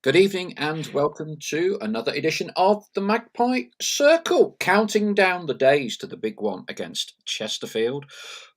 Good evening and welcome to another edition of the Magpie Circle, counting down the days to the big one against Chesterfield.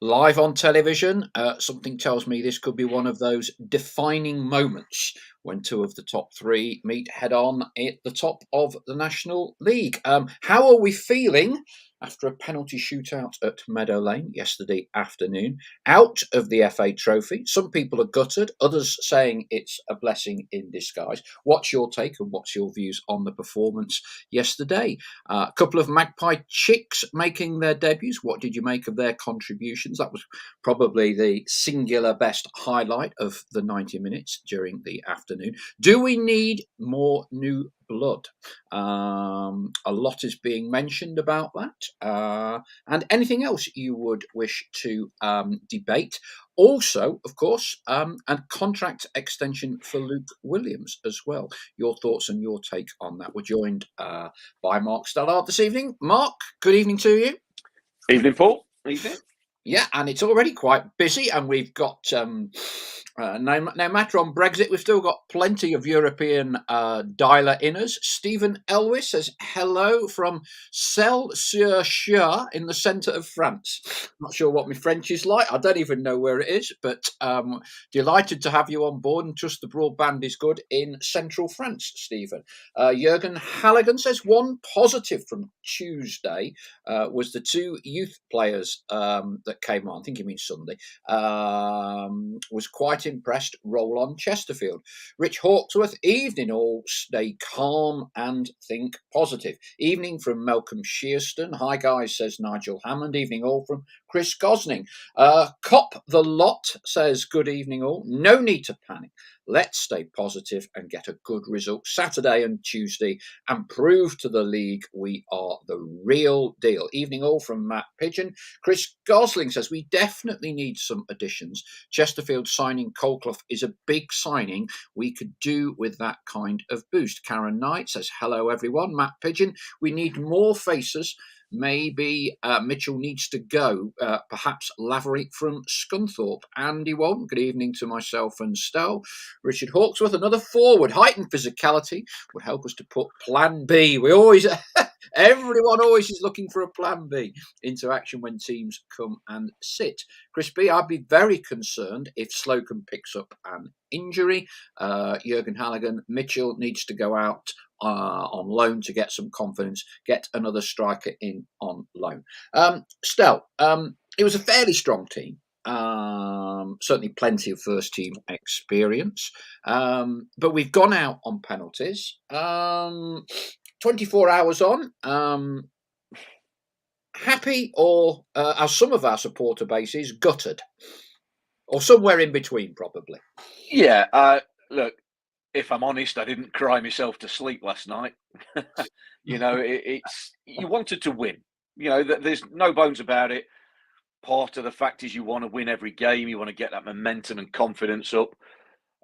Live on television, something tells me this could be one of those defining moments when two of the top three meet head on at the top of the National League. How are we feeling after a penalty shootout at Meadow Lane yesterday afternoon? Out of the FA Trophy. Some people are gutted, others saying it's a blessing in disguise. What's your take and what's your views on the performance yesterday? A couple of Magpie chicks making their debuts. What did you make of their contributions? That was probably the singular best highlight of the 90 minutes during the afternoon. Do we need more new blood? A lot is being mentioned about that. And anything else you would wish to debate. Also, of course, a contract extension for Luke Williams as well. Your thoughts and your take on that. We're joined by Mark Stallard this evening. Mark, good evening to you. Evening, Paul. Evening. Yeah, and it's already quite busy, and we've got no matter on Brexit, we've still got plenty of European dialer in us. Stephen Elwis says hello from Celles-sur-Cher in the centre of France. Not sure what my French is like. I don't even know where it is, but delighted to have you on board and trust the broadband is good in central France, Stephen. Jurgen Halligan says one positive from Tuesday was the two youth players that came on. I think he means Sunday. Was quite impressed. Roll on Chesterfield. Rich Hawksworth, evening all. Stay calm and think positive. Evening from Malcolm Shearston. Hi guys, says Nigel Hammond. Evening all from Chris Gosling. Cop the Lot says good evening all. No need to panic. Let's stay positive and get a good result Saturday and Tuesday and prove to the league we are the real deal. Evening all from Matt Pigeon. Chris Gosling says we definitely need some additions. Chesterfield signing Colclough is a big signing. We could do with that kind of boost. Karen Knight says hello everyone. Matt Pigeon, we need more faces. Maybe Mitchell needs to go. Perhaps Lavery from Scunthorpe. Andy Walton, good evening to myself and Stell. Richard Hawksworth, another forward. Heightened physicality would help us to put plan B. We always, everyone always is looking for a plan B into action when teams come and sit. Chris B, I'd be very concerned if Slocum picks up an injury. Jurgen Halligan, Mitchell needs to go out on loan to get some confidence, get another striker in on loan. Stel, it was a fairly strong team. Certainly plenty of first team experience. But we've gone out on penalties. 24 hours on. Happy or, as some of our supporter base is, gutted? Or somewhere in between, probably. Yeah, look, if I'm honest, I didn't cry myself to sleep last night. It's you wanted to win. There's no bones about it. Part of the fact is you want to win every game. You want to get that momentum and confidence up.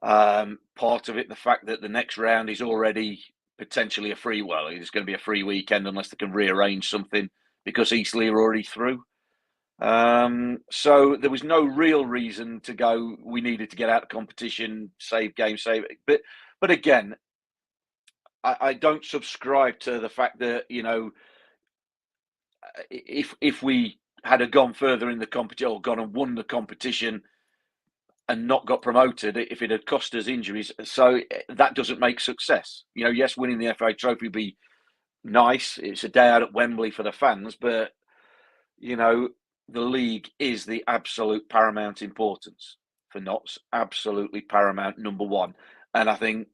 Part of it, the fact that the next round is already potentially it's going to be a free weekend unless they can rearrange something because Eastleigh are already through. So there was no real reason to go. We needed to get out of competition, save game, save it. But again, I don't subscribe to the fact that if we had gone further in the competition or gone and won the competition and not got promoted, if it had cost us injuries, so that doesn't make success. Yes, winning the FA Trophy would be nice. It's a day out at Wembley for the fans, but the league is the absolute paramount importance for Notts, absolutely paramount, number one. And I think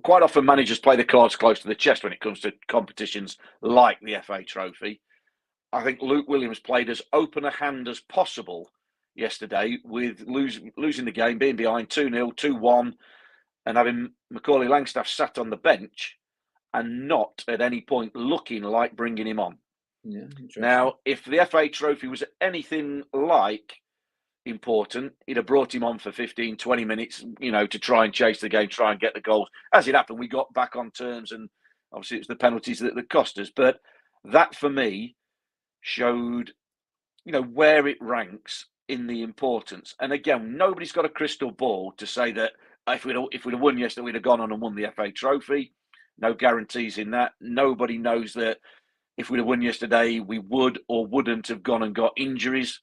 quite often managers play the cards close to the chest when it comes to competitions like the FA Trophy. I think Luke Williams played as open a hand as possible yesterday with losing the game, being behind 2-0, 2-1, and having Macaulay Langstaff sat on the bench and not at any point looking like bringing him on. Yeah, now, if the FA Trophy was anything like important, he'd have brought him on for 15, 20 minutes, to try and chase the game, try and get the goals. As it happened, we got back on terms, and obviously it was the penalties that cost us. But that, for me, showed, where it ranks in the importance. And again, nobody's got a crystal ball to say that if we'd have won yesterday, we'd have gone on and won the FA Trophy. No guarantees in that. Nobody knows that if we'd have won yesterday, we would or wouldn't have gone and got injuries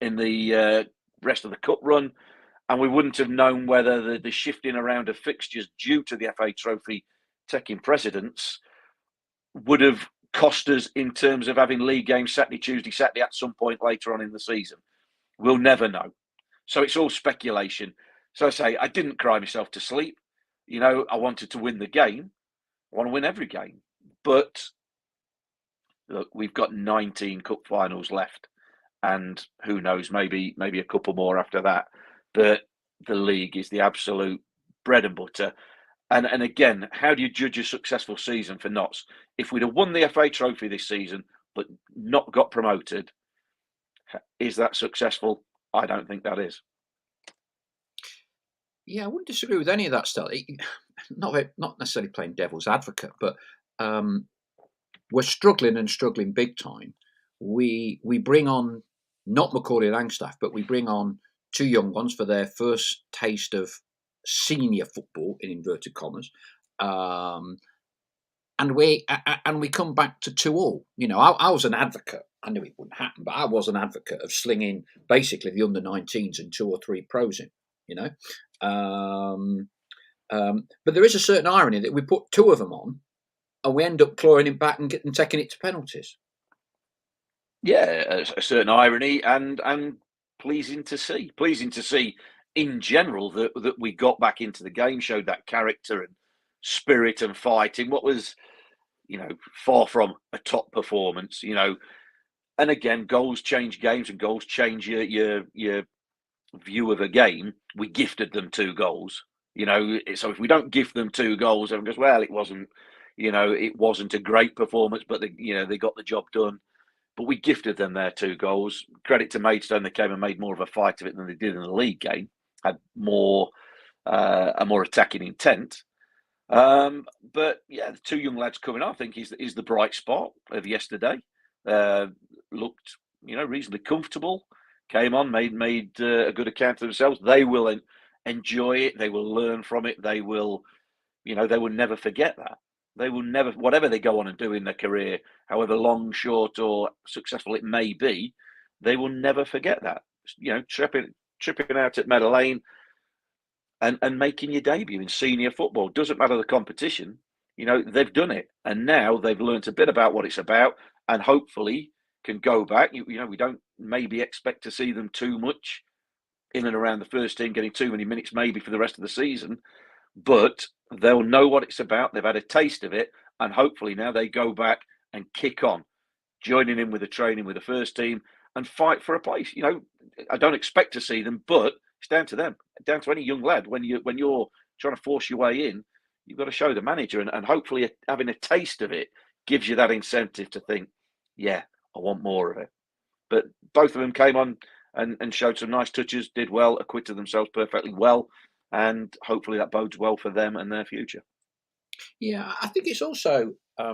in the rest of the cup run, and we wouldn't have known whether the shifting around of fixtures due to the FA Trophy taking precedence would have cost us in terms of having league games Saturday, Tuesday, Saturday at some point later on in the season. We'll never know. So it's all speculation. So I say, I didn't cry myself to sleep. I wanted to win the game. I want to win every game. But look, we've got 19 cup finals left. And who knows, maybe a couple more after that. But the league is the absolute bread and butter. And again, how do you judge a successful season for Notts? If we'd have won the FA Trophy this season, but not got promoted, is that successful? I don't think that is. Yeah, I wouldn't disagree with any of that stuff. Not necessarily playing devil's advocate, but we're struggling big time. We bring on not Macaulay and Langstaff, but we bring on two young ones for their first taste of senior football in inverted commas, and we come back to 2-2. I was an advocate. I knew it wouldn't happen, but I was an advocate of slinging basically the under-19s and 2 or 3 pros in. But there is a certain irony that we put 2 of them on, and we end up clawing it back and taking it to penalties. Yeah, a certain irony and pleasing to see. Pleasing to see in general that we got back into the game, showed that character and spirit and fighting. What was, far from a top performance. And again, goals change games and goals change your view of a game. We gifted them 2 goals. So if we don't gift them 2 goals, everyone goes, well, it wasn't a great performance, but they got the job done. But we gifted them their 2 goals. Credit to Maidstone, they came and made more of a fight of it than they did in the league game. Had a more attacking intent. But yeah, the 2 young lads coming on, I think is the bright spot of yesterday. Looked, reasonably comfortable. Came on, made a good account of themselves. They will enjoy it. They will learn from it. They will never forget that. They will never, whatever they go on and do in their career, however long, short, or successful it may be, they will never forget that. Tripping out at Meadow Lane and making your debut in senior football. Doesn't matter the competition. They've done it. And now they've learnt a bit about what it's about and hopefully can go back. We don't maybe expect to see them too much in and around the first team, getting too many minutes maybe for the rest of the season. But they'll know what it's about. They've had a taste of it. And hopefully now they go back and kick on, joining in with the training with the first team and fight for a place. I don't expect to see them, but it's down to them, down to any young lad. When you're trying to force your way in, you've got to show the manager, and hopefully having a taste of it gives you that incentive to think, yeah, I want more of it. But both of them came on and showed some nice touches, did well, acquitted themselves perfectly well, and hopefully that bodes well for them and their future. Yeah, I think it's also, I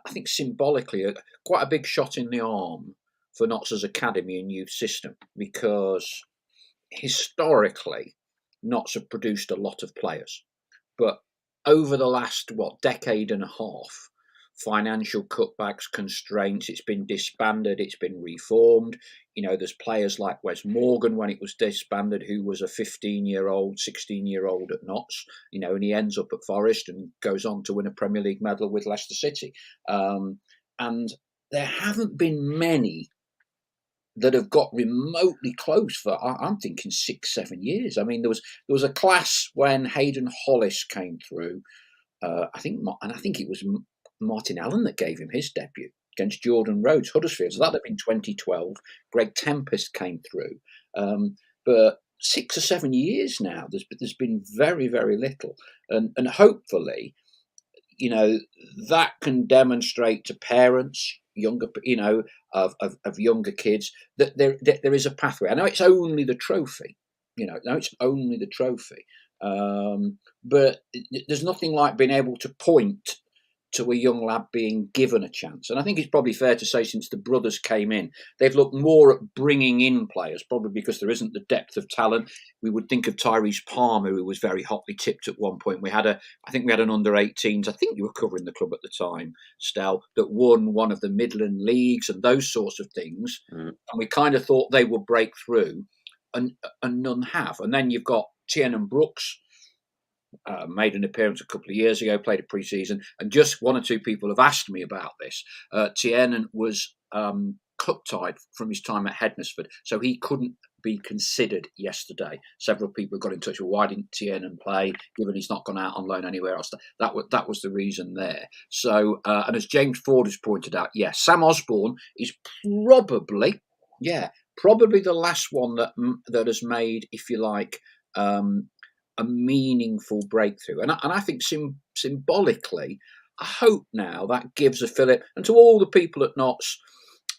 think symbolically, quite a big shot in the arm for Notts' academy and youth system, because historically, Notts have produced a lot of players. But over the last, decade and a half, financial cutbacks, constraints, it's been disbanded, it's been reformed. There's players like Wes Morgan when it was disbanded, who was a 15-year-old, 16-year-old at Notts, and he ends up at Forest and goes on to win a Premier League medal with Leicester City. And there haven't been many that have got remotely close for, I'm thinking, 6-7 years. I mean, there was a class when Hayden Hollis came through. I think it was Martin Allen that gave him his debut against Jordan Rhodes, Huddersfield. So that had been 2012. Greg Tempest came through. But 6 or 7 years now, there's been very, very little. And hopefully, that can demonstrate to parents, younger, of younger kids, that there is a pathway. I know it's only the trophy, but there's nothing like being able to point to a young lad being given a chance. And I think it's probably fair to say since the brothers came in, they've looked more at bringing in players, probably because there isn't the depth of talent. We would think of Tyrese Palmer, who was very hotly tipped at one point. I think we had an under-18s. I think you were covering the club at the time, Stel, that won one of the Midland leagues and those sorts of things. Mm. And we kind of thought they would break through, and none have. And then you've got Tiernan Brooks, made an appearance a couple of years ago, played a pre-season, and just one or two people have asked me about this. Tiernan was cup-tied from his time at Hednesford, so he couldn't be considered yesterday. Several people got in touch with why didn't Tiernan play, given he's not gone out on loan anywhere else. That was the reason there. So, and as James Ford has pointed out, yes, Sam Osborne is probably the last one that has made, if you like, a meaningful breakthrough. And I think symbolically, I hope now that gives a fillip, and to all the people at Notts,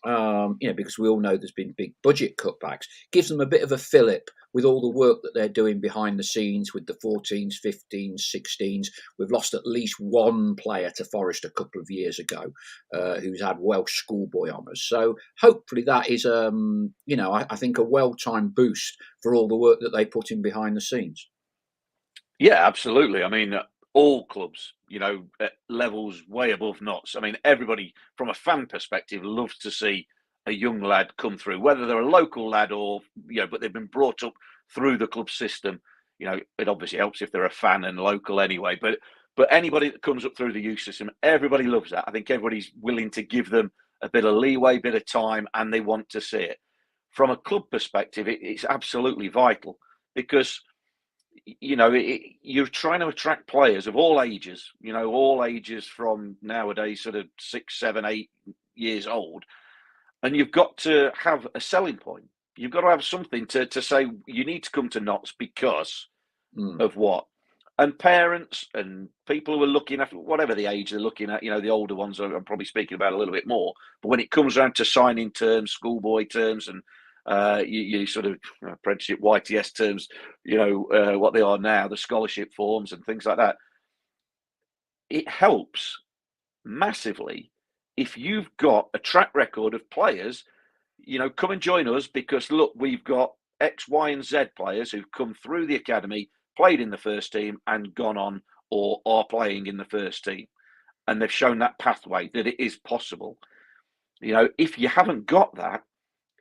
because we all know there's been big budget cutbacks, gives them a bit of a fillip with all the work that they're doing behind the scenes with the 14s, 15s, 16s. We've lost at least one player to Forest a couple of years ago who's had Welsh schoolboy honours. So hopefully that is, I think a well-timed boost for all the work that they put in behind the scenes. Yeah, absolutely. I mean, all clubs, at levels way above Notts. I mean, everybody from a fan perspective loves to see a young lad come through, whether they're a local lad or, but they've been brought up through the club system. It obviously helps if they're a fan and local anyway, but anybody that comes up through the youth system, everybody loves that. I think everybody's willing to give them a bit of leeway, a bit of time, and they want to see it. From a club perspective, it's absolutely vital because you're trying to attract players of all ages, from nowadays sort of 6, 7, 8 years old. And you've got to have a selling point. You've got to have something to say you need to come to Notts because of what. And parents and people who are looking after, whatever the age they're looking at, the older ones I'm probably speaking about a little bit more. But when it comes around to signing terms, schoolboy terms, and you sort of apprenticeship YTS terms, what they are now, the scholarship forms and things like that. It helps massively if you've got a track record of players, come and join us because look, we've got X, Y, and Z players who've come through the academy, played in the first team and gone on or are playing in the first team. And they've shown that pathway that it is possible. If you haven't got that,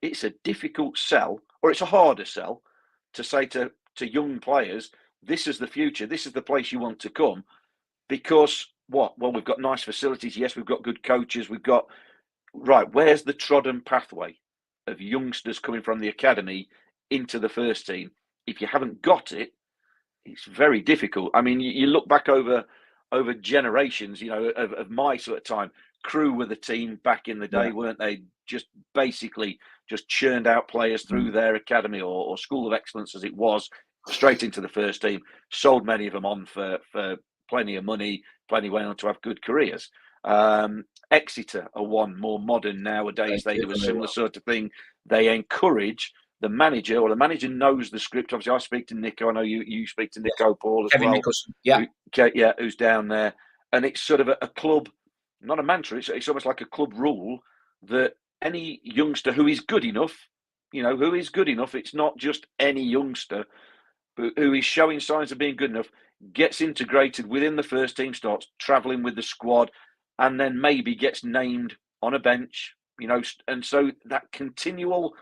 it's a difficult sell, or it's a harder sell to say to young players, this is the future, this is the place you want to come, because what? Well, we've got nice facilities, yes, we've got good coaches, where's the trodden pathway of youngsters coming from the academy into the first team? If you haven't got it, it's very difficult. I mean, you look back over generations, of my sort of time. Crew were the team back in the day, weren't they? Just basically just churned out players through their academy or school of excellence as it was, straight into the first team, sold many of them on for plenty of money, plenty went on to have good careers. Exeter are one more modern nowadays. They do a similar sort of thing. They encourage the manager, or the manager knows the script. Obviously, I speak to Nico. I know you speak to Nico Paul as Kevin well. Nicholson, who's down there. And it's sort of a club, not a mantra, it's almost like a club rule that any youngster who is good enough, it's not just any youngster, but who is showing signs of being good enough, gets integrated within the first team, starts travelling with the squad, and then maybe gets named on a bench, and so that continual,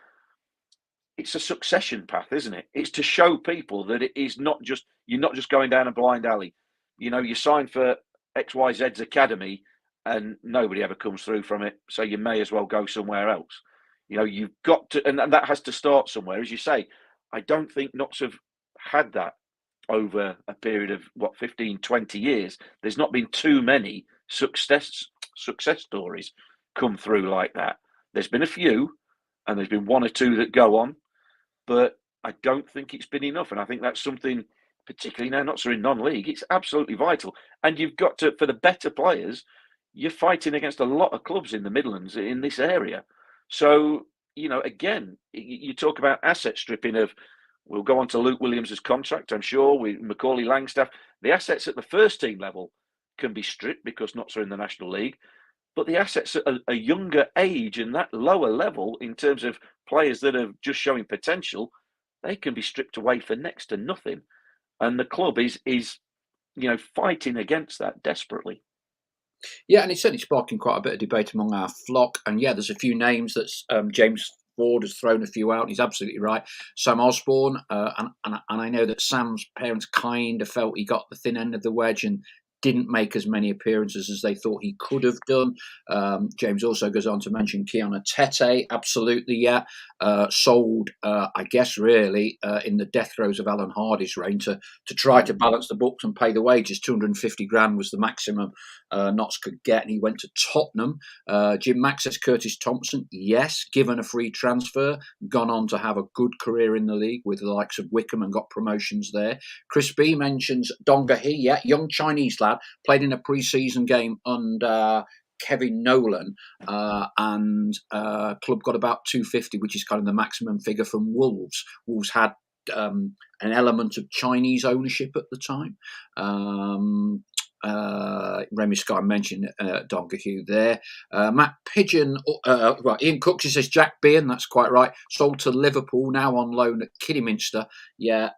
it's a succession path, isn't it? It's to show people that it is not just, you're not just going down a blind alley. You sign for XYZ's academy and nobody ever comes through from it. So you may as well go somewhere else. You've got to, and that has to start somewhere. As you say, I don't think Notts have had that over a period of 15, 20 years. There's not been too many success stories come through like that. There's been a few, and there's been one or two that go on, but I don't think it's been enough. And I think that's something, particularly now Notts are in non-league, it's absolutely vital. And you've got to, for the better players, you're fighting against a lot of clubs in the Midlands in this area. So, again, you talk about asset stripping of, we'll go on to Luke Williams' contract, I'm sure, with Macaulay Langstaff. The assets at the first team level can be stripped because Notts are in the National League. But the assets at a younger age and that lower level, in terms of players that are just showing potential, they can be stripped away for next to nothing. And the club is fighting against that desperately. Yeah, and it's certainly sparking quite a bit of debate among our flock. And yeah, there's a few names that James Ford has thrown a few out. And he's absolutely right. Sam Osborne, and I know that Sam's parents kind of felt he got the thin end of the wedge and didn't make as many appearances as they thought he could have done. James also goes on to mention Kiana Tete, absolutely, yeah. Sold, I guess, really, in the death throes of Alan Hardy's reign to try to balance the books and pay the wages. 250 grand was the maximum Notts could get, and he went to Tottenham. Jim Mack says Curtis Thompson, yes, given a free transfer, gone on to have a good career in the league with the likes of Wickham and got promotions there. Chris B mentions Donga He, yeah, young Chinese lad, played in a pre-season game under Kevin Nolan, and club got about 250, which is kind of the maximum figure from Wolves. Wolves had an element of Chinese ownership at the time. Remy Sky mentioned Donahue there. Matt Pigeon, Ian Cook says Jack Bean, that's quite right. Sold to Liverpool, now on loan at Kidderminster. Yeah,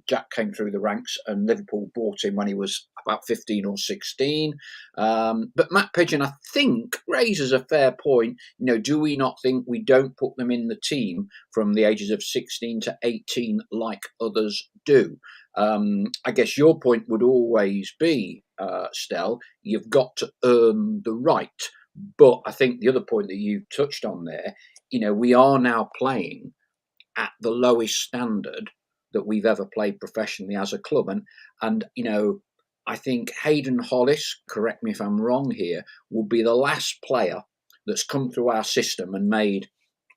Jack came through the ranks and Liverpool bought him when he was about 15 or 16. But Matt Pigeon, I think, raises a fair point. Do we not think we don't put them in the team from the ages of 16 to 18 like others do? I guess your point would always be, Stel, you've got to earn the right. But I think the other point that you've touched on there, we are now playing at the lowest standard that we've ever played professionally as a club. And I think Hayden Hollis, correct me if I'm wrong here, will be the last player that's come through our system and made,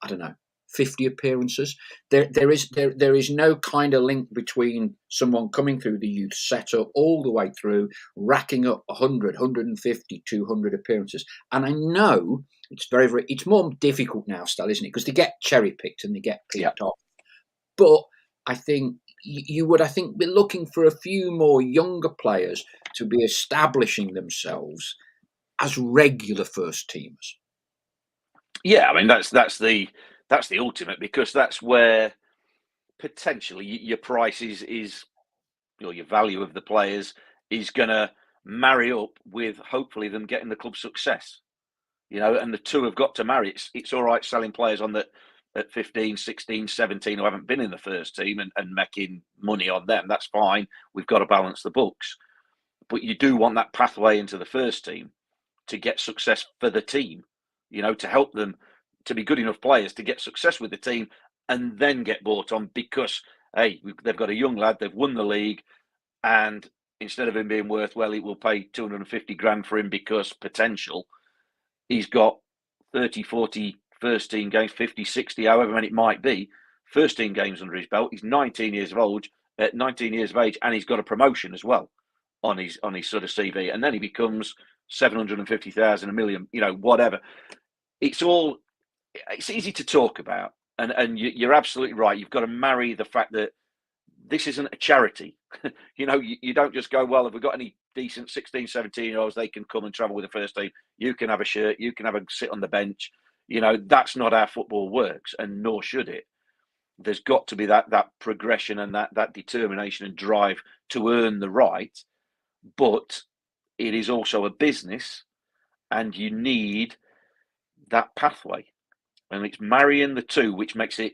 I don't know, 50 appearances. There is no kind of link between someone coming through the youth setup all the way through, racking up 100, 150, 200 appearances. And I know it's it's more difficult now, still, isn't it? Because they get cherry picked and they get picked off. But I think you would, be looking for a few more younger players to be establishing themselves as regular first teamers. Yeah, I mean that's the ultimate, because that's where potentially your price is or your value of the players is going to marry up with hopefully them getting the club success. And the two have got to marry. It's all right selling players on that at 15, 16, 17 who haven't been in the first team and making money on them. That's fine. We've got to balance the books. But you do want that pathway into the first team to get success for the team, to help them to be good enough players to get success with the team and then get bought on because, hey, they've got a young lad, they've won the league, and instead of him being worth, well, it will pay 250 grand for him because potential, he's got 30, 40 first team games, 50, 60, however many it might be, first team games under his belt. He's 19 years of age, and he's got a promotion as well on his sort of CV. And then he becomes 750,000, a million, whatever. It's easy to talk about. And you're absolutely right. You've got to marry the fact that this isn't a charity. You don't just go, well, if we've got any decent 16, 17-year-olds, they can come and travel with the first team. You can have a shirt. You can have a sit on the bench. That's not how football works, and nor should it. There's got to be that progression and that determination and drive to earn the right. But it is also a business, and you need that pathway. And it's marrying the two, which makes it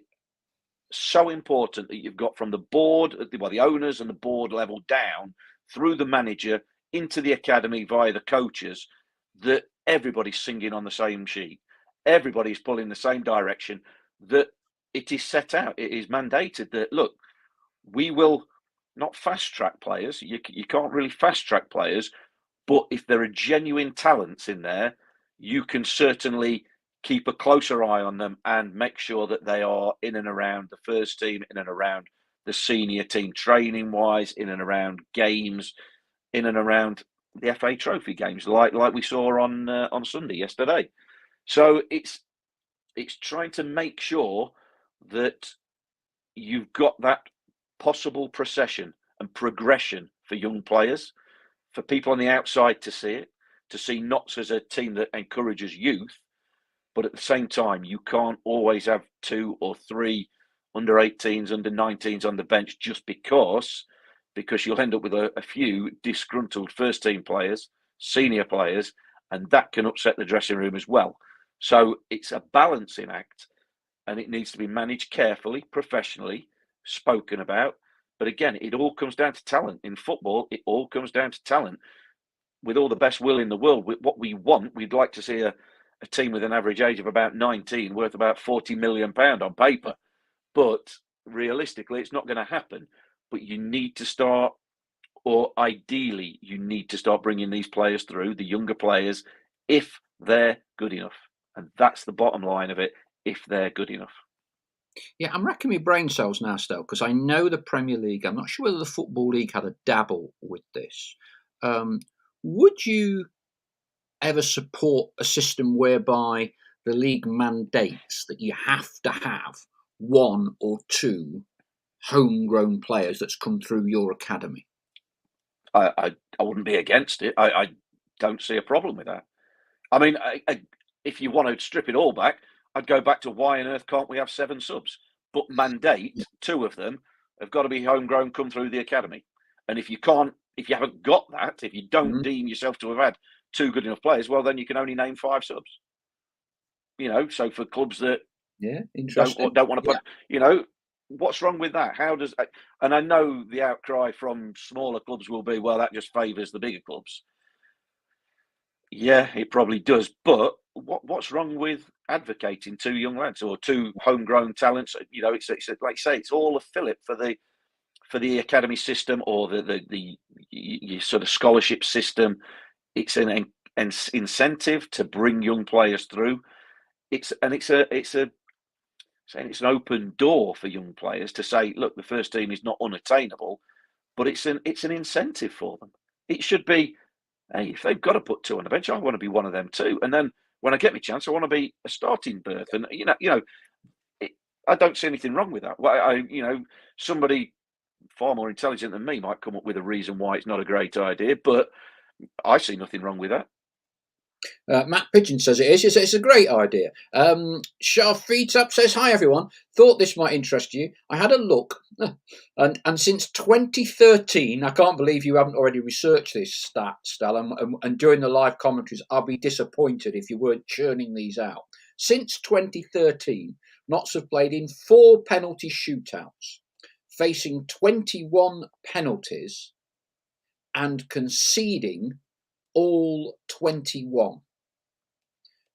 so important that you've got from the board, the owners and the board level down, through the manager, into the academy via the coaches, that everybody's singing on the same sheet. Everybody's pulling the same direction, that it is set out. It is mandated that, look, we will not fast track players. You can't really fast track players, but if there are genuine talents in there, you can certainly keep a closer eye on them and make sure that they are in and around the first team, in and around the senior team training wise, in and around games, in and around the FA Trophy games, like we saw on Sunday yesterday. So it's trying to make sure that you've got that possible procession and progression for young players, for people on the outside to see Notts as a team that encourages youth, but at the same time, you can't always have 2 or 3 under 18s, under 19s on the bench just because you'll end up with a few disgruntled first team players, senior players, and that can upset the dressing room as well. So it's a balancing act, and it needs to be managed carefully, professionally, spoken about. But again, it all comes down to talent. In football, it all comes down to talent. With all the best will in the world, with what we want, we'd like to see a team with an average age of about 19 worth about £40 million on paper. But realistically, it's not going to happen. But you need to start, or ideally, you need to start bringing these players through, the younger players, if they're good enough. And that's the bottom line of it, if they're good enough. Yeah, I'm racking my brain cells now, Stel, because I know the Premier League. I'm not sure whether the Football League had a dabble with this. Would you ever support a system whereby the league mandates that you have to have 1 or 2 homegrown players that's come through your academy? I wouldn't be against it. I don't see a problem with that. I mean, if you want to strip it all back, I'd go back to why on earth can't we have 7 subs? But mandate 2 of them have got to be homegrown, come through the academy. And if you haven't got that, if you don't deem yourself to have had 2 good enough players, well, then you can only name 5 subs. So for clubs that don't want to put, what's wrong with that? How does? And I know the outcry from smaller clubs will be, well, that just favours the bigger clubs. Yeah, it probably does. But what's wrong with advocating 2 young lads or 2 homegrown talents? It's like I say, it's all a fillip for the academy system or the sort of scholarship system. It's an incentive to bring young players through. It's an open door for young players to say, look, the first team is not unattainable, but it's an incentive for them. It should be, hey, if they've got to put 2 on the bench, I want to be one of them too. And then when I get my chance, I want to be a starting berth. And I don't see anything wrong with that. Well, somebody far more intelligent than me might come up with a reason why it's not a great idea, but I see nothing wrong with that. Matt Pigeon says it is. It's a great idea. Shah Feet Up says, hi everyone. Thought this might interest you. I had a look, and since 2013, I can't believe you haven't already researched this stat, Stal, and during the live commentaries, I'll be disappointed if you weren't churning these out. Since 2013, Notts have played in 4 penalty shootouts, facing 21 penalties and conceding all 21.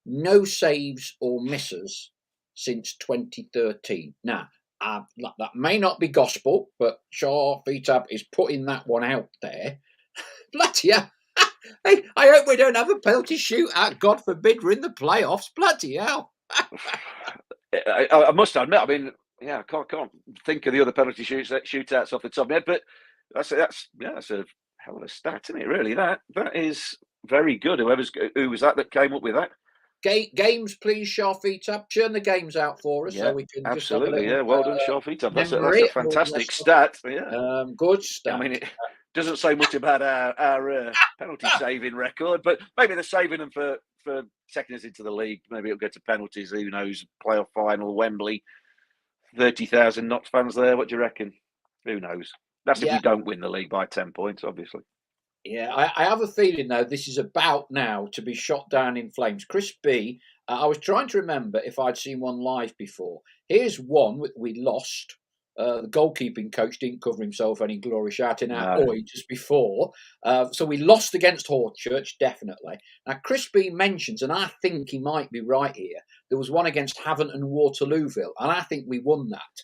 No saves or misses since 2013. Now, that may not be gospel, but Shaw Feetab is putting that one out there. Bloody hell. Hey, I hope we don't have a penalty shootout. God forbid we're in the playoffs. Bloody hell. I must admit, I mean, I can't think of the other penalty shootouts off the top of my head, but that's a hell of a stat, isn't it? Really, that is very good. Who was that came up with that? Games, please, Shafita. Churn the games out for us so we can absolutely. Just have a little, well done, Shafita. That's a fantastic stat. Yeah, good stat. I mean, it doesn't say much about our penalty saving record, but maybe they're saving them for taking us into the league. Maybe it'll go to penalties. Who knows? Playoff final, Wembley, 30,000 Notts fans there. What do you reckon? Who knows? That's if we don't win the league by 10 points, obviously. Yeah, I have a feeling, though, this is about now to be shot down in flames. Chris B, I was trying to remember if I'd seen one live before. Here's one we lost. The goalkeeping coach didn't cover himself any glory, shouting out "Oi" just before. So we lost against Horchurch, definitely. Now, Chris B mentions, and I think he might be right here, there was one against Havant and Waterlooville, and I think we won that.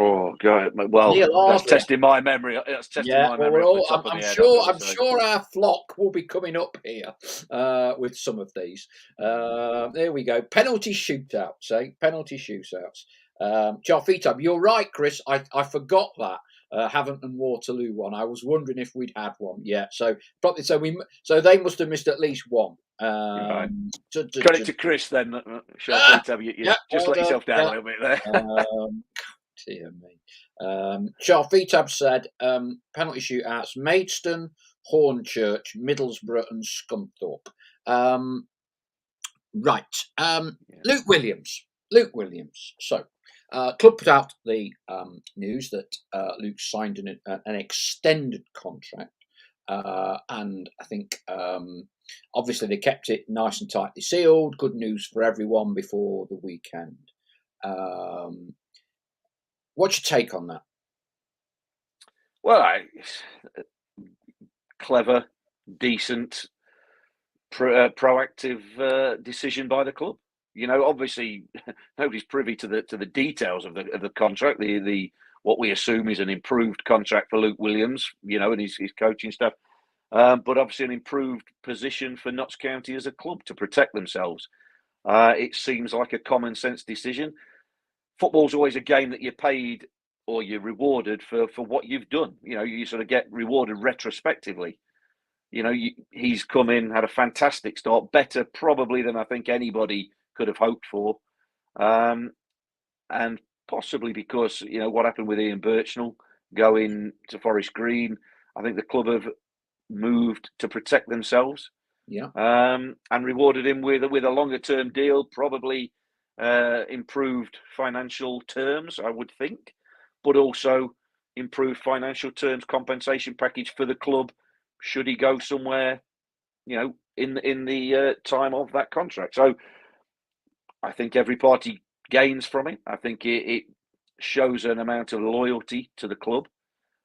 Oh God! Well, that's testing my memory. That's testing my memory. I'm sure our flock will be coming up here with some of these. There we go. Penalty shootouts, penalty shootouts. Charfita, you're right, Chris. I forgot that Havant and Waterloo one. I was wondering if we'd had one. Yeah, so probably so they must have missed at least one. Right. Credit to Chris then. Charfita, you just let yourself down a little bit there. Dear me. Charfetab said penalty shootouts: Maidstone, Hornchurch, Middlesbrough, and Scunthorpe. Right. Yeah. Luke Williams. Luke Williams. So, club put out the news that Luke signed an extended contract, and I think obviously they kept it nice and tightly sealed. Good news for everyone before the weekend. What's your take on that? Well, clever, decent, proactive decision by the club. You know, obviously, nobody's privy to the details of the contract. The what we assume is an improved contract for Luke Williams. You know, and his coaching staff. But obviously, an improved position for Notts County as a club to protect themselves. It seems like a common sense decision. Football's always a game that you're paid or you're rewarded for what you've done. You know, you sort of get rewarded retrospectively. You know, he's come in, had a fantastic start, better probably than I think anybody could have hoped for. And possibly because, you know, what happened with Ian Birchnell going to Forest Green, I think the club have moved to protect themselves. Yeah. And rewarded him with a longer term deal, probably improved financial terms, I would think, but also improved financial terms, compensation package for the club should he go somewhere, you know, in the time of that contract. So I think every party gains from it. I think it shows an amount of loyalty to the club.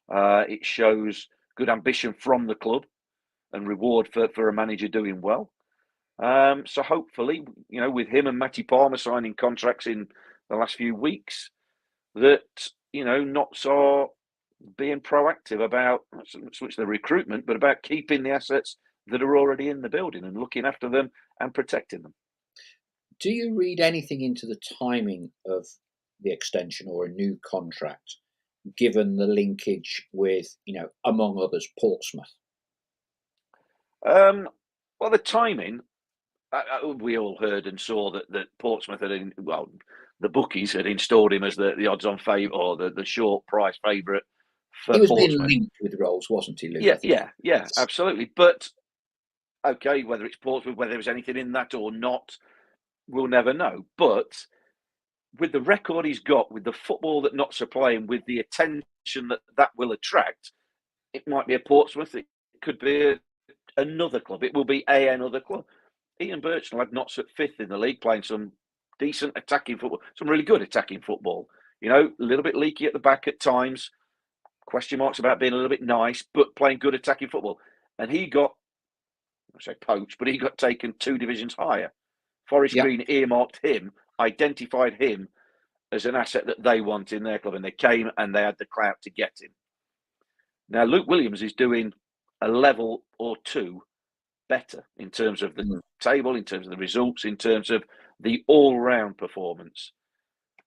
It shows good ambition from the club and reward for a manager doing well. So hopefully, you know, with him and Matty Palmer signing contracts in the last few weeks, that, you know, Notts are being proactive about not so much the recruitment, but about keeping the assets that are already in the building and looking after them and protecting them. Do you read anything into the timing of the extension or a new contract, given the linkage with, you know, among others, Portsmouth? Well, the timing, we all heard and saw that Portsmouth the bookies had installed him as the odds-on favourite or the short price favourite for He was being Portsmouth. linked with Rolls, wasn't he, Luke? Yeah, absolutely. But okay, whether it's Portsmouth, whether there was anything in that or not, we'll never know. But with the record he's got, with the football that Notts are playing, with the attention that will attract, it might be a Portsmouth. It could be another club. It will be another club. Ian Birchnell had Notts at fifth in the league, playing some decent attacking football, some really good attacking football. You know, a little bit leaky at the back at times, question marks about being a little bit nice, but playing good attacking football. And he got, I say poached, but he got taken 2 divisions higher. Forest Yeah. Green earmarked him, identified him as an asset that they want in their club, and they came and they had the clout to get him. Now, Luke Williams is doing a level or two better in terms of the table, in terms of the results, in terms of the all-round performance.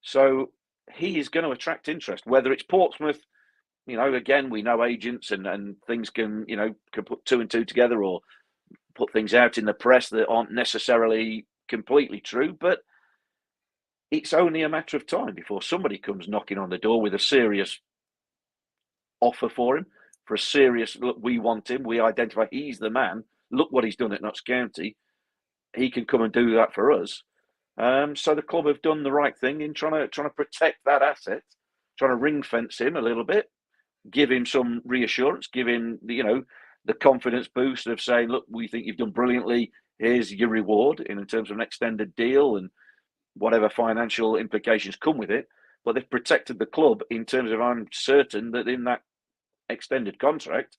So he is going to attract interest, whether it's Portsmouth. You know, again, we know agents and things can put 2 and 2 together or put things out in the press that aren't necessarily completely true, but it's only a matter of time before somebody comes knocking on the door with a serious offer for him, for a serious look. We want him. We identify he's the man. Look what he's done at Notts County. He can come and do that for us. So the club have done the right thing in trying to protect that asset, trying to ring fence him a little bit, give him some reassurance, give him the confidence boost of saying, look, we think you've done brilliantly. Here's your reward in terms of an extended deal and whatever financial implications come with it. But they've protected the club in terms of, I'm certain that in that extended contract,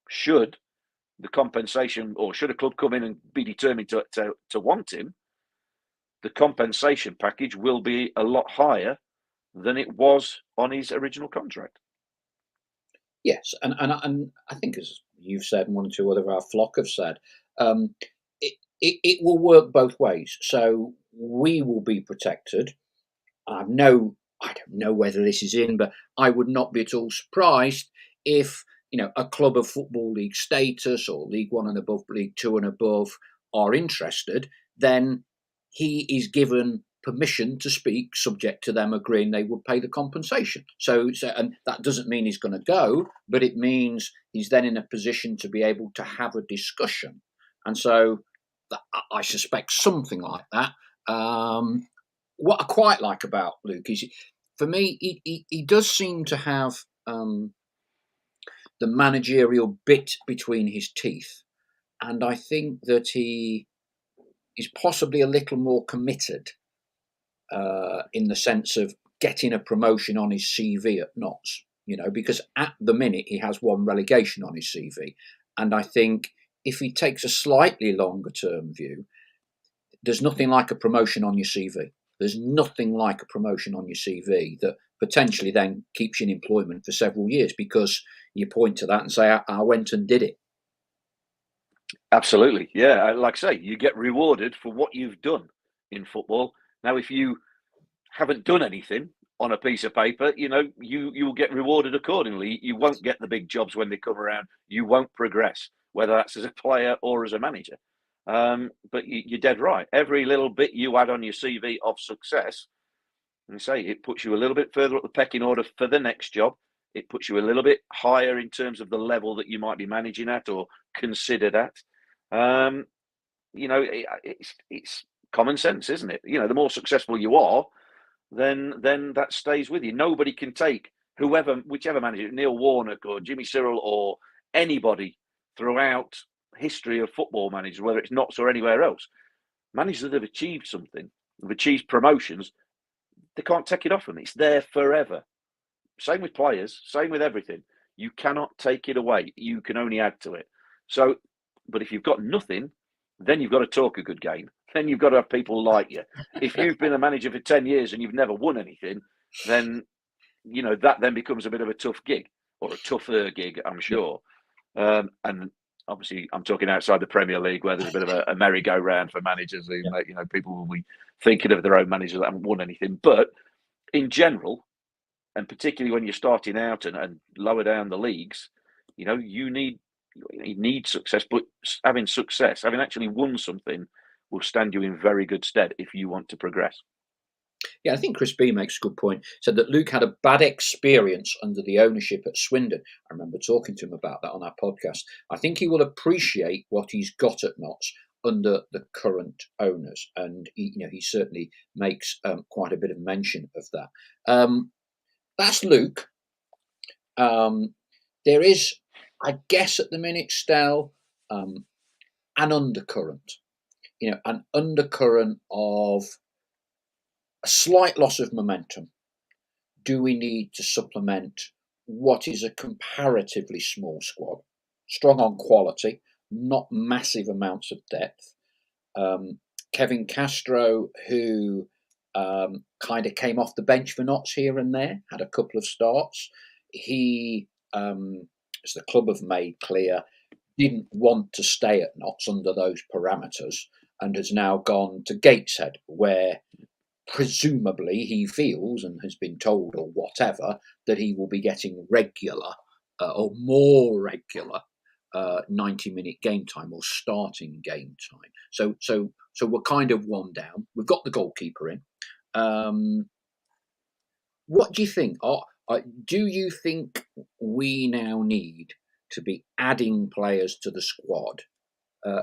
should the compensation or should a club come in and be determined to want him, the compensation package will be a lot higher than it was on his original contract. Yes, and I think, as you've said, and one or two other of our flock have said, it will work both ways. So we will be protected. I don't know whether this is in, but I would not be at all surprised if a club of Football League status or League One and above, League Two and above are interested. Then he is given permission to speak, subject to them agreeing they would pay the compensation. So and that doesn't mean he's going to go, but it means he's then in a position to be able to have a discussion. And so I suspect something like that. What I quite like about Luke is, for me, he does seem to have the managerial bit between his teeth. And I think that he is possibly a little more committed in the sense of getting a promotion on his CV at Notts, because at the minute he has one relegation on his CV. And I think if he takes a slightly longer term view, there's nothing like a promotion on your CV. There's nothing like a promotion on your CV that potentially then keeps you in employment for several years, because you point to that and say, I went and did it. Absolutely. Yeah. Like I say, you get rewarded for what you've done in football. Now, if you haven't done anything on a piece of paper, you'll get rewarded accordingly. You won't get the big jobs when they come around. You won't progress, whether that's as a player or as a manager. But you're dead right. Every little bit you add on your CV of success, and say it puts you a little bit further up the pecking order for the next job. It puts you a little bit higher in terms of the level that you might be managing at or considered at. It's common sense, isn't it? The more successful you are, then that stays with you. Nobody can take whichever manager, Neil Warnock or Jimmy Cyril or anybody throughout history of football managers, whether it's Notts or anywhere else, managers that have achieved something, have achieved promotions, they can't take it off them. It's there forever. Same with players, same with everything. You cannot take it away. You can only add to it. So, but if you've got nothing, then you've got to talk a good game. Then you've got to have people like you. If you've been a manager for 10 years and you've never won anything, then, that then becomes a bit of a tough gig, or a tougher gig, I'm sure. And obviously, I'm talking outside the Premier League, where there's a bit of a merry-go-round for managers. People will be thinking of their own managers that haven't won anything. But in general, and particularly when you're starting out and lower down the leagues, you need success. But having success, having actually won something, will stand you in very good stead if you want to progress. Yeah, I think Chris B makes a good point. Said that Luke had a bad experience under the ownership at Swindon. I remember talking to him about that on our podcast. I think he will appreciate what he's got at Notts under the current owners, and he certainly makes quite a bit of mention of that. That's Luke. There is, I guess, at the minute, Stel, an undercurrent. An undercurrent of a slight loss of momentum. Do we need to supplement what is a comparatively small squad? Strong on quality, not massive amounts of depth. Kevin Castro, who kind of came off the bench for Notts here and there, had a couple of starts. He, as the club have made clear, didn't want to stay at Notts under those parameters, and has now gone to Gateshead, where presumably he feels and has been told, or whatever, that he will be getting regular or more regular 90-minute game time, or starting game time. So we're kind of one down. We've got the goalkeeper in. What do you think? Do you think we now need to be adding players to the squad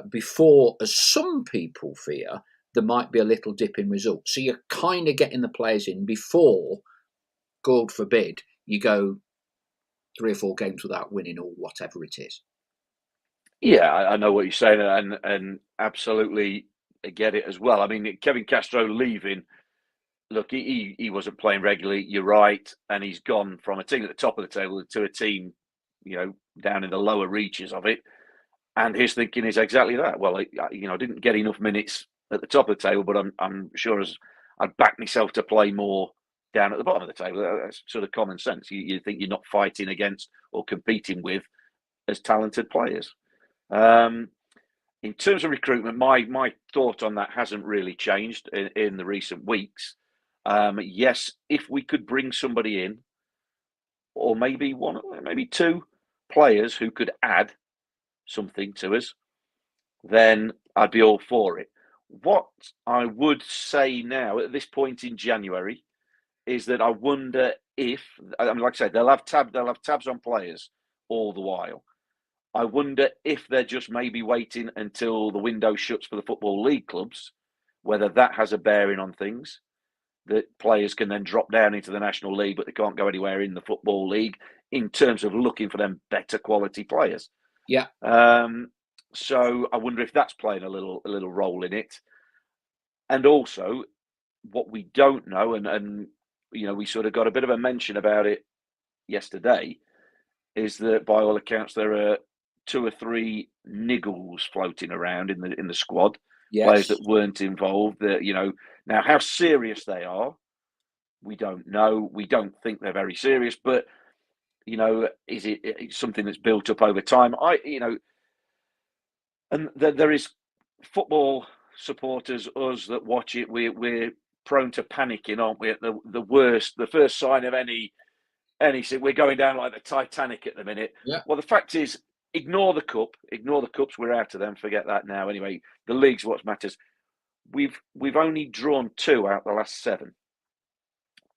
before, as some people fear, there might be a little dip in results? So you're kind of getting the players in before, God forbid, you go 3 or 4 games without winning, or whatever it is. Yeah, I know what you're saying, and absolutely get it as well. I mean, Kevin Castro leaving, look, he wasn't playing regularly. You're right, and he's gone from a team at the top of the table to a team, down in the lower reaches of it. And his thinking is exactly that. Well, I didn't get enough minutes at the top of the table, but I'm sure as I'd back myself to play more down at the bottom of the table. That's sort of common sense. You think you're not fighting against or competing with as talented players. In terms of recruitment, my thought on that hasn't really changed in the recent weeks. Yes, if we could bring somebody in, or maybe one, maybe 2 players who could add something to us, then I'd be all for it. What I would say now at this point in January is that I wonder if, I mean, like I said, they'll have tabs on players all the while. I wonder if they're just maybe waiting until the window shuts for the Football League clubs, whether that has a bearing on things, that players can then drop down into the National League, but they can't go anywhere in the Football League in terms of looking for them better quality players. Yeah. So I wonder if that's playing a little role in it. And also, what we don't know, and we sort of got a bit of a mention about it yesterday, is that by all accounts there are 2 or 3 niggles floating around in the squad, players Yes. that weren't involved. That now how serious they are, we don't know. We don't think they're very serious, but is it something that's built up over time? And there is football supporters, us that watch it. We're prone to panicking, aren't we? At the worst, the first sign of any we're going down like the Titanic at the minute. Yeah. Well, the fact is, ignore the cup, ignore the cups. We're out of them. Forget that now. Anyway, the league's what matters. We've only drawn 2 out of the last 7,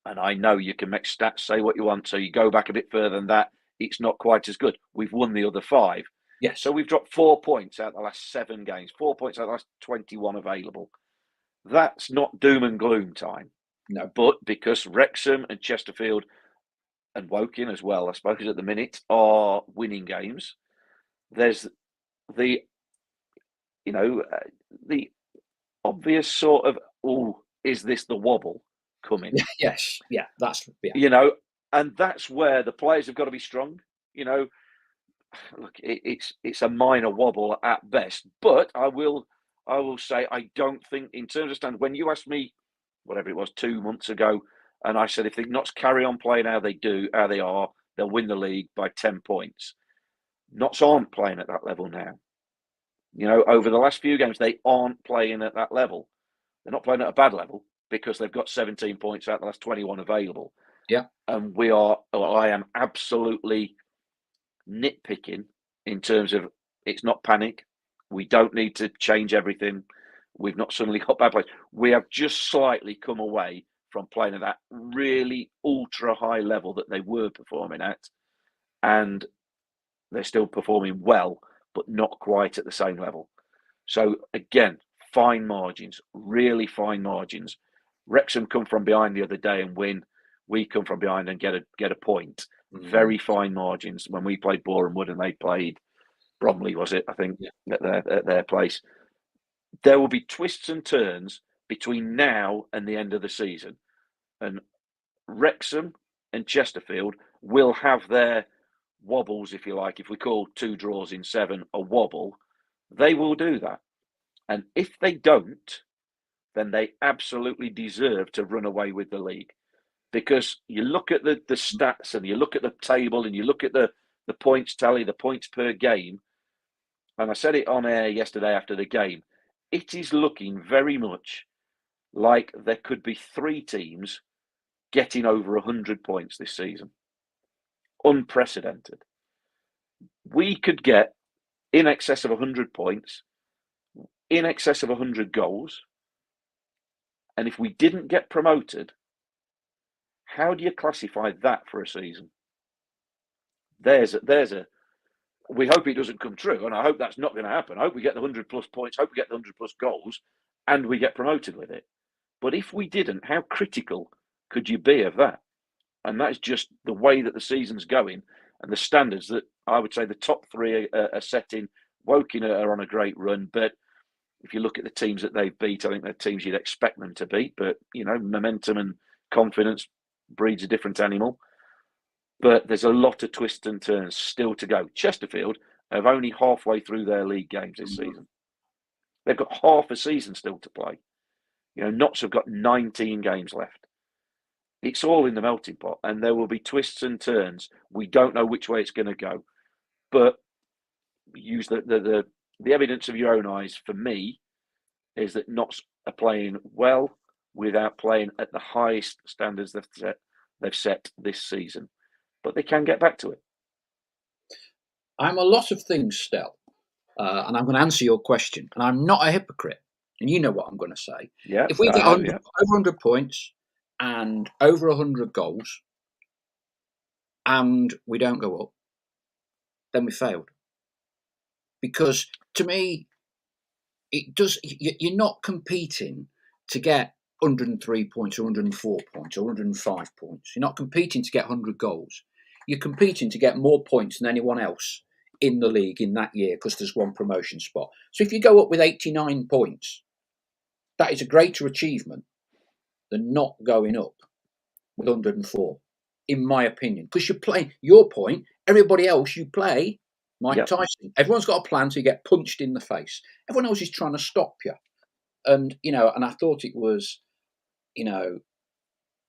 and I know you can make stats say what you want. So you go back a bit further than that, it's not quite as good. We've won the other 5. Yes. So we've dropped 4 points out of the last 7 games, 4 points out of the last 21 available. That's not doom and gloom time. No. But because Wrexham and Chesterfield and Woking as well, I suppose, at the minute, are winning games, there's the, the obvious sort of, is this the wobble coming? Yes. Yeah. And that's where the players have got to be strong. Look, it's a minor wobble at best, but I will say I don't think, in terms of standard, when you asked me whatever it was 2 months ago, and I said if they Notts carry on playing how they are, they'll win the league by 10 points. Notts aren't playing at that level now. Over the last few games, they aren't playing at that level. They're not playing at a bad level because they've got 17 points out of the last 21 available. Yeah. And I am absolutely nitpicking in terms of, it's not panic. We don't need to change everything. We've not suddenly got bad players. We have just slightly come away from playing at that really ultra high level that they were performing at, and they're still performing well, but not quite at the same level. So again, fine margins, really fine margins. Wrexham come from behind the other day and win. We come from behind and get a point. Very fine margins. When we played Boreham Wood and they played Bromley, was it? I think at their place. There will be twists and turns between now and the end of the season, and Wrexham and Chesterfield will have their wobbles, if you like. If we call 2 draws in 7 a wobble, they will do that. And if they don't, then they absolutely deserve to run away with the league. Because you look at the stats and you look at the table and you look at the points tally, the points per game, and I said it on air yesterday after the game, it is looking very much like there could be 3 teams getting over 100 points this season. Unprecedented. We could get in excess of 100 points, in excess of 100 goals, and if we didn't get promoted, how do you classify that for a season? There's a. We hope it doesn't come true, and I hope that's not going to happen. I hope we get the 100 plus points, hope we get the 100 plus goals, and we get promoted with it. But if we didn't, how critical could you be of that? And that's just the way that the season's going and the standards that I would say the top 3 are setting. Woking are on a great run, but if you look at the teams that they've beat, I think they're teams you'd expect them to beat. But, momentum and confidence breeds a different animal. But there's a lot of twists and turns still to go. Chesterfield are only halfway through their league games this season. They've got half a season still to play. Notts have got 19 games left. It's all in the melting pot, and there will be twists and turns. We don't know which way it's going to go, but use the evidence of your own eyes. For me, is that Notts are playing well without playing at the highest standards they've set this season. But they can get back to it. I'm a lot of things, Stel, and I'm going to answer your question. And I'm not a hypocrite. and you know what I'm going to say. Yeah, If we I get know. 100, Yeah, over 100 points and over 100 goals, and we don't go up, then we failed. Because to me, it does. You're not competing to get 103 points or 104 points or 105 points. You're not competing to get 100 goals. You're competing to get more points than anyone else in the league in that year because there's one promotion spot. So if you go up with 89 points, that is a greater achievement than not going up with 104, in my opinion. Because you're playing your point, everybody else you play, Mike yeah, Tyson, everyone's got a plan, so you get punched in the face. Everyone else is trying to stop you. And, and I thought it was, you know,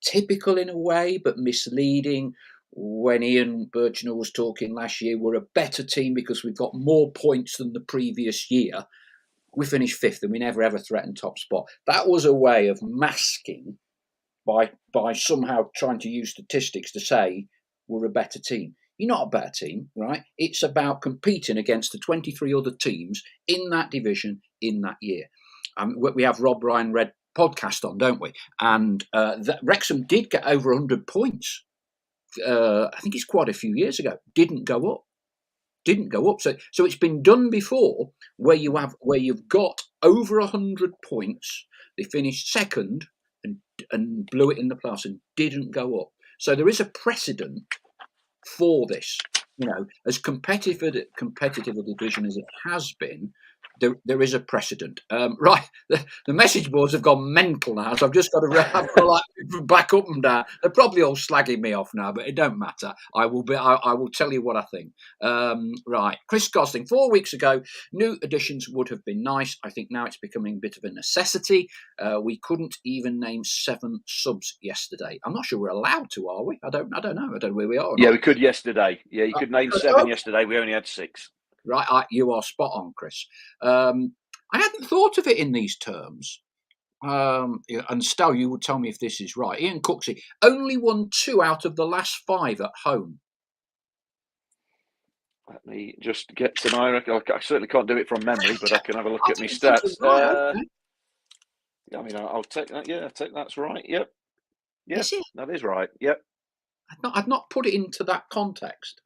typical in a way, but misleading. When Ian Birchnell was talking last year, we're a better team because we've got more points than the previous year. We finished fifth and we never ever threatened top spot. That was a way of masking by somehow trying to use statistics to say we're a better team. You're not a better team, right? It's about competing against the 23 other teams in that division in that year. We have Rob Ryan Red podcast on, don't we? And Wrexham did get over 100 points. I think it's quite a few years ago. Didn't go up. So it's been done before, where you've got over 100 points. They finished second and blew it in the playoffs and didn't go up. So there is a precedent for this. As competitive a division as it has been, there is a precedent. Right, the message boards have gone mental now, so I've just got to back up and down. They're probably all slagging me off now, but it don't matter. I will tell you what I think. Right, Chris Gosling. 4 weeks ago, new additions would have been nice. I think now it's becoming a bit of a necessity. We couldn't even name 7 subs yesterday. I'm not sure we're allowed to, are we? I don't know. I don't know where we are. yeah. We could yesterday. Yeah, you could name 7 yesterday. We only had 6. Right, you are spot on, Chris. I hadn't thought of it in these terms. And Stow, you will tell me if this is right. Ian Cooksey only won 2 out of the last 5 at home. Let me just get to my record. I certainly can't do it from memory, but I can have a look at my Right, stats. okay. I mean, I'll take that. Yeah, I take that's right. Yep. Yeah, Is it? that is right. Yep. I've not put it into that context.